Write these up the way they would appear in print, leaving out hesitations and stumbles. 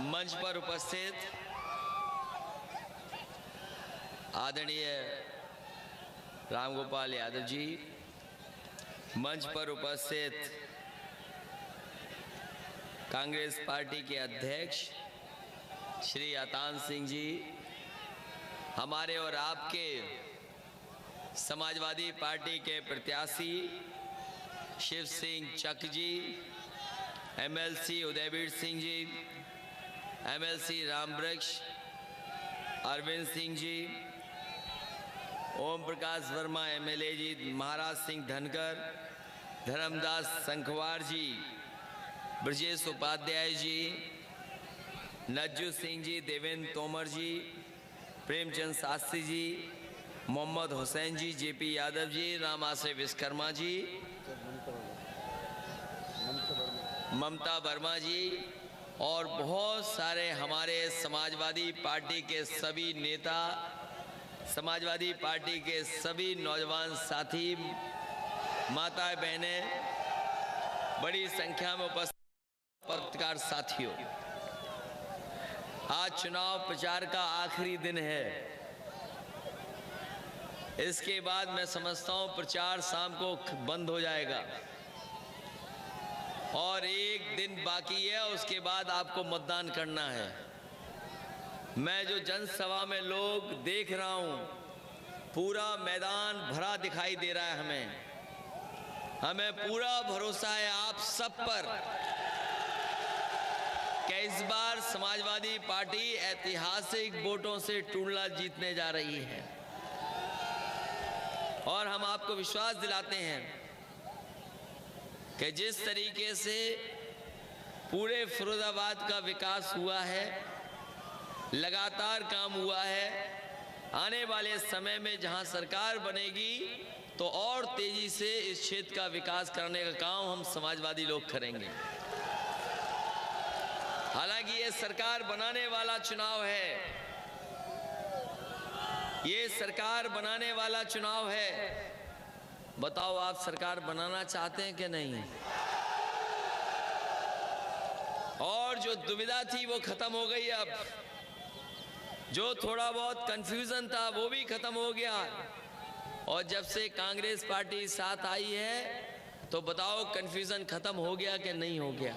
मंच पर उपस्थित आदरणीय रामगोपाल यादव जी, मंच पर उपस्थित कांग्रेस पार्टी के अध्यक्ष श्री अतान सिंह जी, हमारे और आपके समाजवादी पार्टी के प्रत्याशी शिव सिंह चक जी, MLC Udayveer Singh ji, MLC Ramvriksh Arvind Singh ji, Om Prakash Verma MLA जी, महाराज सिंह धनकर, धर्मदास संखवार जी, ब्रजेश उपाध्याय जी, नज्जू सिंह जी, देवेंद्र तोमर जी, प्रेमचंद शास्त्री जी, मोहम्मद हुसैन जी, जेपी यादव जी, राम आश्रय विश्वकर्मा जी, ममता वर्मा जी और बहुत सारे हमारे समाजवादी पार्टी के सभी नेता, समाजवादी पार्टी के सभी नौजवान साथी, माताएं बहनें, बड़ी संख्या में उपस्थित पत्रकार साथियों, आज चुनाव प्रचार का आखिरी दिन है। इसके बाद मैं समझता हूं प्रचार शाम को बंद हो जाएगा और एक दिन बाकी है, उसके बाद आपको मतदान करना है। मैं जो जनसभा में लोग देख रहा हूं, पूरा मैदान भरा दिखाई दे रहा है। हमें पूरा भरोसा है आप सब पर कि इस बार समाजवादी पार्टी ऐतिहासिक वोटों से टूडला जीतने जा रही है और हम आपको विश्वास दिलाते हैं कि जिस तरीके से पूरे फिरोजाबाद का विकास हुआ है, लगातार काम हुआ है, आने वाले समय में जहां सरकार बनेगी तो और तेजी से इस क्षेत्र का विकास करने का काम हम समाजवादी लोग करेंगे। हालांकि ये सरकार बनाने वाला चुनाव है, ये सरकार बनाने वाला चुनाव है। बताओ आप सरकार बनाना चाहते हैं कि नहीं? और जो दुविधा थी वो खत्म हो गई। अब जो थोड़ा बहुत कंफ्यूजन था वो भी खत्म हो गया और जब से कांग्रेस पार्टी साथ आई है तो बताओ कंफ्यूजन खत्म हो गया कि नहीं हो गया?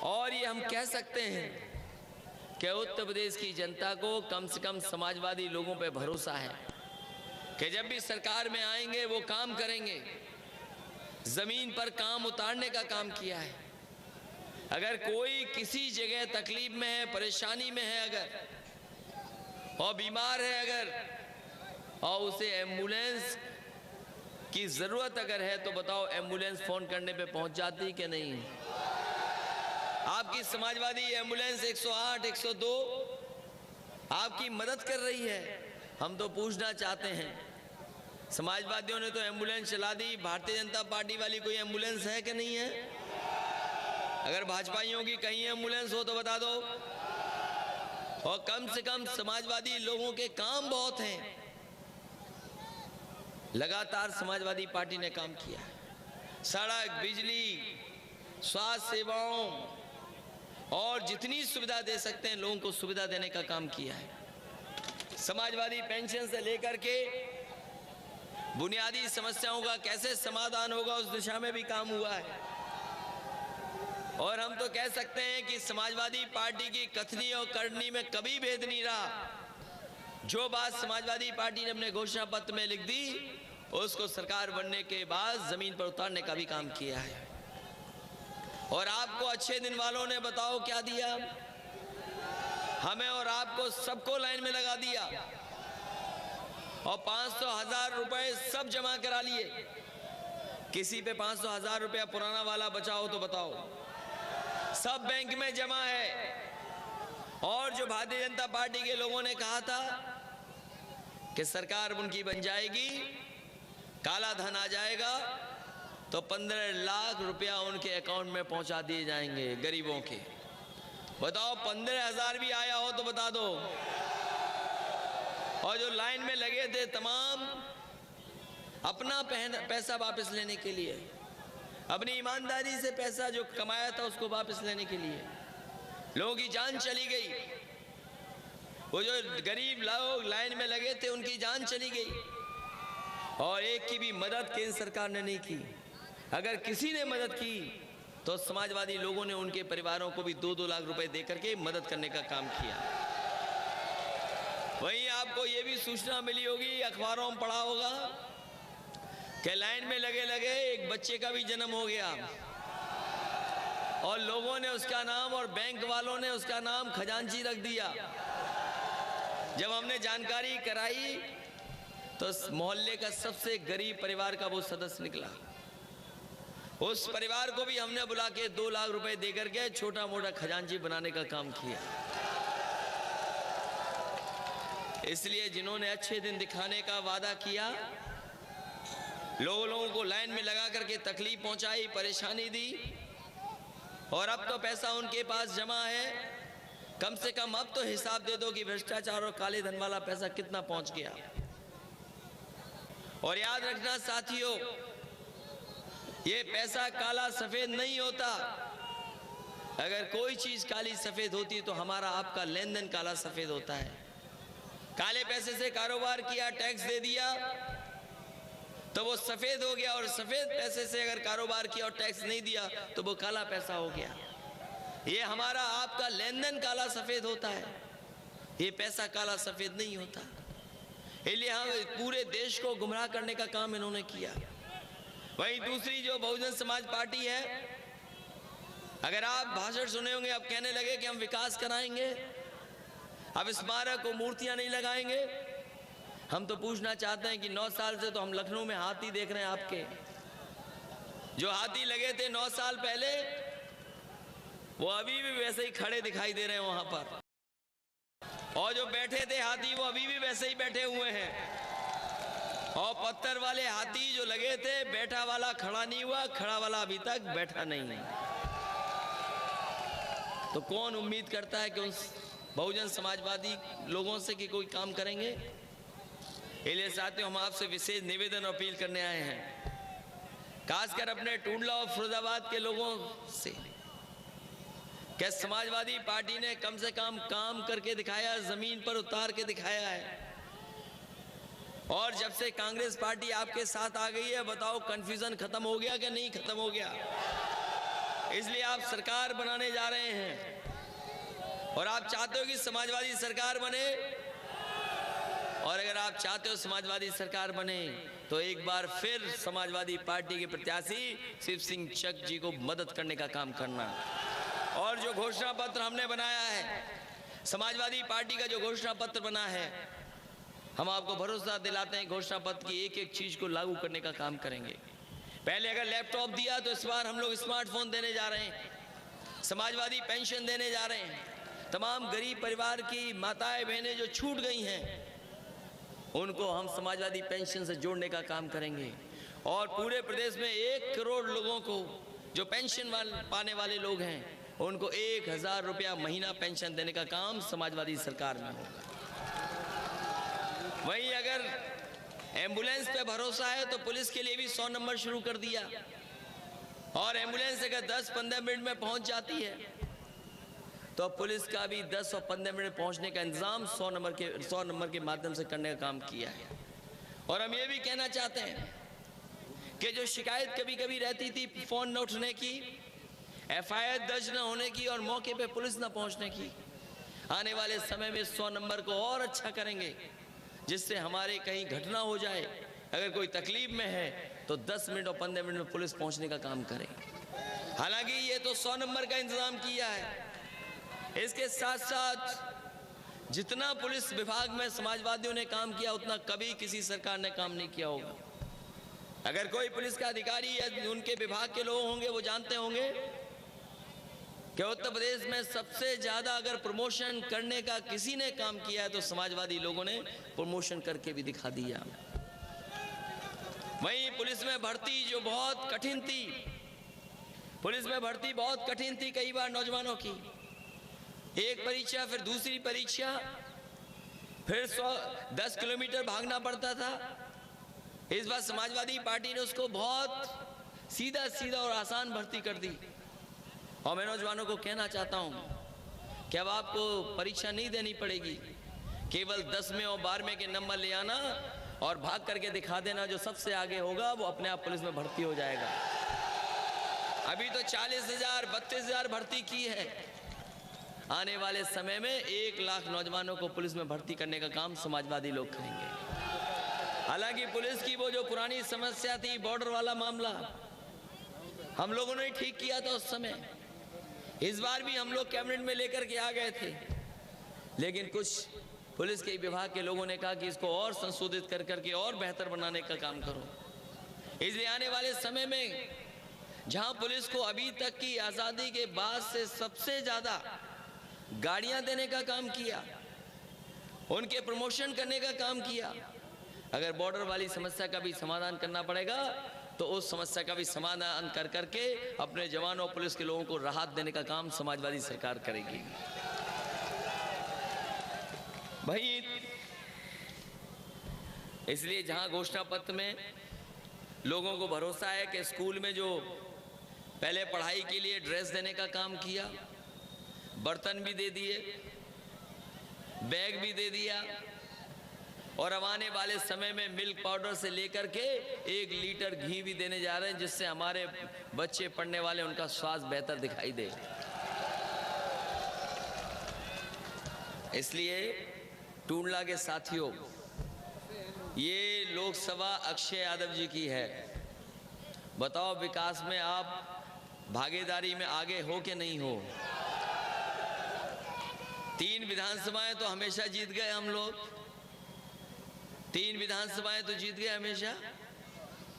और ये हम कह सकते हैं कि उत्तर प्रदेश की जनता को कम से कम समाजवादी लोगों पे भरोसा है कि जब भी सरकार में आएंगे वो काम करेंगे। जमीन पर काम उतारने का काम किया है। अगर कोई किसी जगह तकलीफ में है, परेशानी में है अगर और बीमार है अगर और उसे एम्बुलेंस की जरूरत अगर है तो बताओ एम्बुलेंस फोन करने पे पहुंच जाती कि नहीं? आपकी समाजवादी एम्बुलेंस 108, 102 आपकी मदद कर रही है। हम तो पूछना चाहते हैं, समाजवादियों ने तो एम्बुलेंस चला दी, भारतीय जनता पार्टी वाली कोई एम्बुलेंस है कि नहीं है? अगर भाजपाइयों की कहीं एम्बुलेंस हो तो बता दो। और कम से कम समाजवादी लोगों के काम बहुत हैं। लगातार समाजवादी पार्टी ने काम किया है। सड़क, बिजली, स्वास्थ्य सेवाओं और जितनी सुविधा दे सकते हैं लोगों को सुविधा देने का काम किया है। समाजवादी पेंशन से लेकर के बुनियादी समस्याओं का कैसे समाधान होगा उस दिशा में भी काम हुआ है। और हम तो कह सकते हैं कि समाजवादी पार्टी की कथनी और करनी में कभी भेद नहीं रहा। जो बात समाजवादी पार्टी ने अपने घोषणा पत्र में लिख दी उसको सरकार बनने के बाद जमीन पर उतारने का भी काम किया है। और आपको अच्छे दिन वालों ने बताओ क्या दिया? हमें और आपको सबको लाइन में लगा दिया और 500,000 रुपए सब जमा करा लिए। किसी पे 500,000 रुपया पुराना वाला बचा हो तो बताओ? सब बैंक में जमा है। और जो भारतीय जनता पार्टी के लोगों ने कहा था कि सरकार उनकी बन जाएगी, काला धन आ जाएगा, तो 15 लाख रुपया उनके अकाउंट में पहुंचा दिए जाएंगे गरीबों के। बताओ 15,000 भी आया हो तो बता दो। और जो लाइन में लगे थे तमाम अपना पैसा वापस लेने के लिए, अपनी ईमानदारी से पैसा जो कमाया था उसको वापस लेने के लिए। लोगों की जान चली गई, वो जो गरीब लोग लाइन में लगे थे उनकी जान चली गई, और एक की भी मदद केंद्र सरकार ने नहीं की। अगर किसी ने मदद की तो समाजवादी लोगों ने उनके परिवारों को भी 2-2 लाख रुपए देकर के मदद करने का काम किया। वहीं आपको ये भी सूचना मिली होगी, अखबारों में पढ़ा होगा कि लाइन में लगे लगे एक बच्चे का भी जन्म हो गया, और लोगों ने उसका नाम और बैंक वालों ने उसका नाम खजांची रख दिया। जब हमने जानकारी कराई तो मोहल्ले का सबसे गरीब परिवार का वो सदस्य निकला। उस परिवार को भी हमने बुला के 2 लाख रुपए देकर के छोटा मोटा खजांची बनाने का काम किया। इसलिए जिन्होंने अच्छे दिन दिखाने का वादा किया, लोगों को लाइन में लगा करके तकलीफ पहुंचाई, परेशानी दी, और अब तो पैसा उनके पास जमा है, कम से कम अब तो हिसाब दे दो कि भ्रष्टाचार और काले धन वाला पैसा कितना पहुंच गया। और याद रखना साथियों, ये पैसा काला सफेद नहीं होता। अगर कोई चीज काली सफेद होती तो हमारा आपका लेन देन काला सफेद होता है। काले पैसे से कारोबार किया, टैक्स दे दिया तो वो सफेद हो गया, और सफेद पैसे से अगर कारोबार किया और टैक्स नहीं दिया तो वो काला पैसा हो गया। ये हमारा आपका लेन देन काला सफेद होता है, ये पैसा काला सफेद नहीं होता। इसलिए हम पूरे देश को गुमराह करने का काम इन्होंने किया। वहीं दूसरी जो बहुजन समाज पार्टी है, अगर आप भाषण सुने होंगे, अब कहने लगे कि हम विकास कराएंगे, अब स्मारक और मूर्तियां नहीं लगाएंगे। हम तो पूछना चाहते हैं कि 9 साल से तो हम लखनऊ में हाथी देख रहे हैं आपके, जो हाथी लगे थे 9 साल पहले वो अभी भी वैसे ही खड़े दिखाई दे रहे हैं वहां पर, और जो बैठे थे हाथी वो अभी भी वैसे ही बैठे हुए हैं। और पत्थर वाले हाथी जो लगे थे, बैठा वाला खड़ा नहीं हुआ, खड़ा वाला अभी तक बैठा नहीं। तो कौन उम्मीद करता है कि उन बहुजन समाजवादी लोगों से कि कोई काम करेंगे? इसलिए साथियों, हम आपसे विशेष निवेदन और अपील करने आए हैं, खासकर अपने टुंडला और फिरोजाबाद के लोगों से। क्या समाजवादी पार्टी ने कम से कम काम करके दिखाया, जमीन पर उतार के दिखाया है? और जब से कांग्रेस पार्टी आपके साथ आ गई है, बताओ कंफ्यूजन खत्म हो गया कि नहीं खत्म हो गया? इसलिए आप सरकार बनाने जा रहे हैं, और आप चाहते हो कि समाजवादी सरकार बने। और अगर आप चाहते हो समाजवादी सरकार बने तो एक बार फिर समाजवादी पार्टी के प्रत्याशी शिव सिंह चक जी को मदद करने का काम करना। और जो घोषणा पत्र हमने बनाया है, समाजवादी पार्टी का जो घोषणा पत्र बना है, हम आपको भरोसा दिलाते हैं घोषणा पत्र की एक एक चीज को लागू करने का काम करेंगे। पहले अगर लैपटॉप दिया तो इस बार हम लोग स्मार्टफोन देने जा रहे हैं, समाजवादी पेंशन देने जा रहे हैं। तमाम गरीब परिवार की माताएं बहनें जो छूट गई हैं उनको हम समाजवादी पेंशन से जोड़ने का काम करेंगे। और पूरे प्रदेश में 1 करोड़ लोगों को जो पेंशन पाने वाले लोग हैं उनको 1000 रुपया महीना पेंशन देने का काम समाजवादी सरकार में होगा। वहीं अगर एम्बुलेंस पे भरोसा है तो पुलिस के लिए भी 100 नंबर शुरू कर दिया, और एम्बुलेंस अगर 10-15 मिनट में पहुंच जाती है तो पुलिस का भी 10 और 15 मिनट पहुंचने का इंतजाम 100 नंबर के माध्यम से करने का काम किया है। और हम ये भी कहना चाहते हैं कि जो शिकायत कभी कभी रहती थी फोन न उठने की, FIR दर्ज न होने की और मौके पे पुलिस न पहुंचने की, आने वाले समय में 100 नंबर को और अच्छा करेंगे, जिससे हमारे कहीं घटना हो जाए, अगर कोई तकलीफ में है तो 10 मिनट और 15 मिनट में पुलिस पहुंचने का काम करें। हालांकि ये तो 100 नंबर का इंतजाम किया है, इसके साथ साथ जितना पुलिस विभाग में समाजवादियों ने काम किया उतना कभी किसी सरकार ने काम नहीं किया होगा। अगर कोई पुलिस का अधिकारी या उनके विभाग के लोग होंगे वो जानते होंगे कि उत्तर प्रदेश में सबसे ज्यादा अगर प्रमोशन करने का किसी ने काम किया है तो समाजवादी लोगों ने प्रमोशन करके भी दिखा दिया। वहीं पुलिस में भर्ती जो बहुत कठिन थी, पुलिस में भर्ती बहुत कठिन थी, कई बार नौजवानों की एक परीक्षा फिर दूसरी परीक्षा, फिर 10 किलोमीटर भागना पड़ता था। इस बार समाजवादी पार्टी ने उसको बहुत सीधा सीधा और आसान भर्ती कर दी। और मैं नौजवानों को कहना चाहता हूं कि अब आपको परीक्षा नहीं देनी पड़ेगी, केवल 10वें और 12वें के नंबर ले आना और भाग करके दिखा देना, जो सबसे आगे होगा वो अपने आप पुलिस में भर्ती हो जाएगा। अभी तो 40,000 32,000 भर्ती की है, आने वाले समय में 1 लाख नौजवानों को पुलिस में भर्ती करने का काम समाजवादी लोग करेंगे। हालांकि पुलिस की वो जो पुरानी समस्या थी, बॉर्डर वाला मामला, हम लोगों ने ठीक किया था उस समय। इस बार भी हम लोग कैबिनेट में लेकर के आ गए थे, लेकिन कुछ पुलिस के विभाग के लोगों ने कहा कि इसको और संशोधित कर करके और बेहतर बनाने का काम करो। इसलिए आने वाले समय में जहां पुलिस को अभी तक की आजादी के बाद से सबसे ज्यादा गाड़ियां देने का काम किया, उनके प्रमोशन करने का काम किया, अगर बॉर्डर वाली समस्या का भी समाधान करना पड़ेगा तो उस समस्या का भी समाधान कर करके अपने जवानों और पुलिस के लोगों को राहत देने का काम समाजवादी सरकार करेगी। भाई, इसलिए जहां घोषणा पत्र में लोगों को भरोसा है कि स्कूल में जो पहले पढ़ाई के लिए ड्रेस देने का काम किया, बर्तन भी दे दिए, बैग भी दे दिया, और अब आने वाले समय में मिल्क पाउडर से लेकर के 1 लीटर घी भी देने जा रहे हैं, जिससे हमारे बच्चे पढ़ने वाले उनका स्वास्थ्य बेहतर दिखाई दे। इसलिए टूंडला के साथियों, ये लोकसभा अक्षय यादव जी की है। बताओ, विकास में आप भागीदारी में आगे हो कि नहीं हो? 3 विधानसभाएं तो हमेशा जीत गए हम लोग, 3 विधानसभाएं तो जीत गए हमेशा।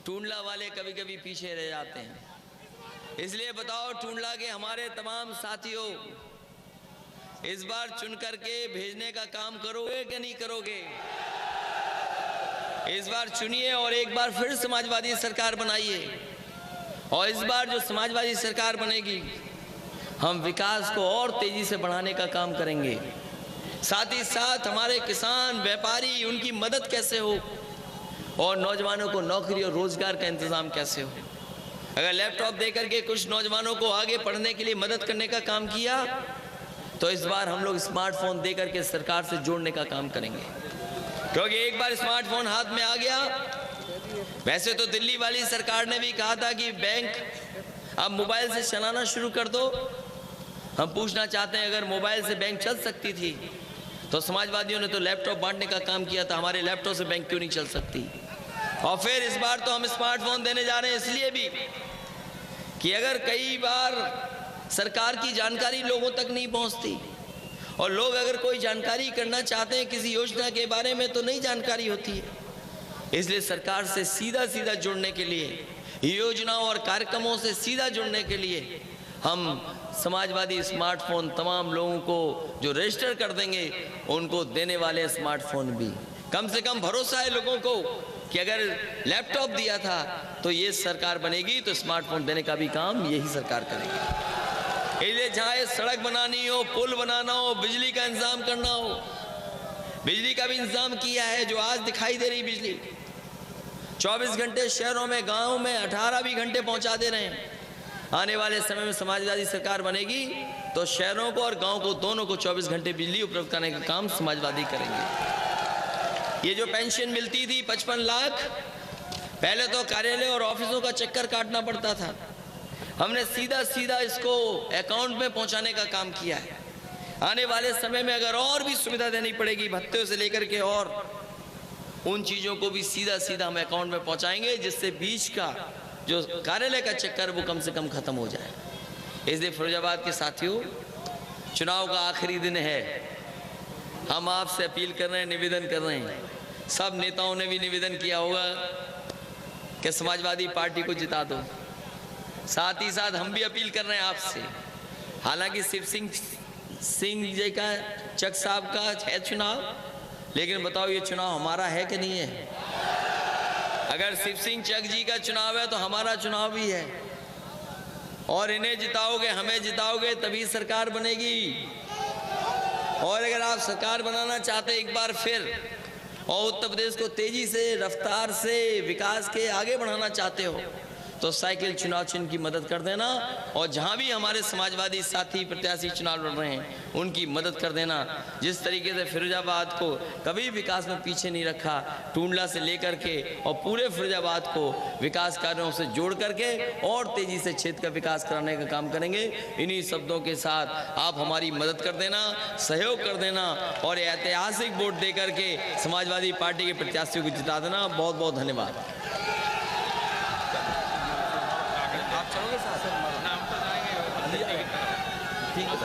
टूंडला वाले कभी कभी पीछे रह जाते हैं। इसलिए बताओ, टूंडला के हमारे तमाम साथियों, इस बार चुन करके भेजने का काम करोगे कि नहीं करोगे? इस बार चुनिए और एक बार फिर समाजवादी सरकार बनाइए। और इस बार जो समाजवादी सरकार बनेगी, हम विकास को और तेजी से बढ़ाने का काम करेंगे। साथ ही साथ हमारे किसान, व्यापारी, उनकी मदद कैसे हो, और नौजवानों को नौकरी और रोजगार का इंतजाम कैसे हो। अगर लैपटॉप देकर के कुछ नौजवानों को आगे पढ़ने के लिए मदद करने का काम किया, तो इस बार हम लोग स्मार्टफोन देकर के सरकार से जोड़ने का काम करेंगे। क्योंकि एक बार स्मार्टफोन हाथ में आ गया, वैसे तो दिल्ली वाली सरकार ने भी कहा था कि बैंक अब मोबाइल से चलाना शुरू कर दो। हम पूछना चाहते हैं, अगर मोबाइल से बैंक चल सकती थी तो समाजवादियों ने तो लैपटॉप बांटने का काम किया था, हमारे लैपटॉप से बैंक क्यों नहीं चल सकती? और फिर इस बार तो हम स्मार्टफोन देने जा रहे हैं इसलिए भी कि अगर कई बार सरकार की जानकारी लोगों तक नहीं पहुंचती, और लोग अगर कोई जानकारी करना चाहते हैं किसी योजना के बारे में तो नहीं जानकारी होती है। इसलिए सरकार से सीधा सीधा जुड़ने के लिए, योजनाओं और कार्यक्रमों से सीधा जुड़ने के लिए हम समाजवादी स्मार्टफोन तमाम लोगों को जो रजिस्टर कर देंगे उनको देने वाले स्मार्टफोन भी। कम से कम भरोसा है लोगों को कि अगर लैपटॉप दिया था तो ये सरकार बनेगी तो स्मार्टफोन देने का भी काम यही सरकार करेगी। इसलिए चाहे सड़क बनानी हो, पुल बनाना हो, बिजली का इंतजाम करना हो, बिजली का भी इंतजाम किया है। जो आज दिखाई दे रही बिजली 24 घंटे शहरों में, गाँव में 18 भी घंटे पहुंचा दे रहे हैं। आने वाले समय में समाजवादी सरकार बनेगी तो शहरों को और गांव को दोनों को 24 घंटे बिजली उपलब्ध कराने का काम समाजवादी करेंगे। ये जो पेंशन मिलती थी 55 लाख, पहले तो कार्यालय और ऑफिसों का चक्कर काटना पड़ता था, हमने सीधा सीधा इसको अकाउंट में पहुंचाने का काम किया है। आने वाले समय में अगर और भी सुविधा देनी पड़ेगी, भत्ते से लेकर के और उन चीज़ों को भी सीधा सीधा हम अकाउंट में पहुंचाएंगे, जिससे बीच का जो कार्यालय का चक्कर वो कम से कम खत्म हो जाए। इसलिए फिरोजाबाद के साथियों, चुनाव का आखिरी दिन है। हम आपसे अपील कर रहे हैं, निवेदन कर रहे हैं, सब नेताओं ने भी निवेदन किया होगा कि समाजवादी पार्टी को जिता दो। साथ ही साथ हम भी अपील कर रहे हैं आपसे। हालांकि शिव सिंह जी का, चक साहब का है चुनाव, लेकिन बताओ ये चुनाव हमारा है कि नहीं है? अगर शिव सिंह चक जी का चुनाव है तो हमारा चुनाव भी है, और इन्हें जिताओगे, हमें जिताओगे तभी सरकार बनेगी। और अगर आप सरकार बनाना चाहते एक बार फिर और उत्तर प्रदेश को तेजी से, रफ्तार से विकास के आगे बढ़ाना चाहते हो, तो साइकिल चुनाव चिन्ह की मदद कर देना, और जहां भी हमारे समाजवादी साथी प्रत्याशी चुनाव लड़ रहे हैं उनकी मदद कर देना। जिस तरीके से फिरोजाबाद को कभी विकास में पीछे नहीं रखा, टूंडला से लेकर के और पूरे फिरोजाबाद को विकास कार्यों से जोड़ करके और तेजी से क्षेत्र का विकास कराने का काम करेंगे। इन्हीं शब्दों के साथ आप हमारी मदद कर देना, सहयोग कर देना और ऐतिहासिक वोट दे करके समाजवादी पार्टी के प्रत्याशियों को जिता देना। बहुत बहुत धन्यवाद। आप चलोगे साथ? नाम तो जाएंगे। ठीक है।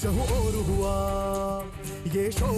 चहुओर हुआ ये शो।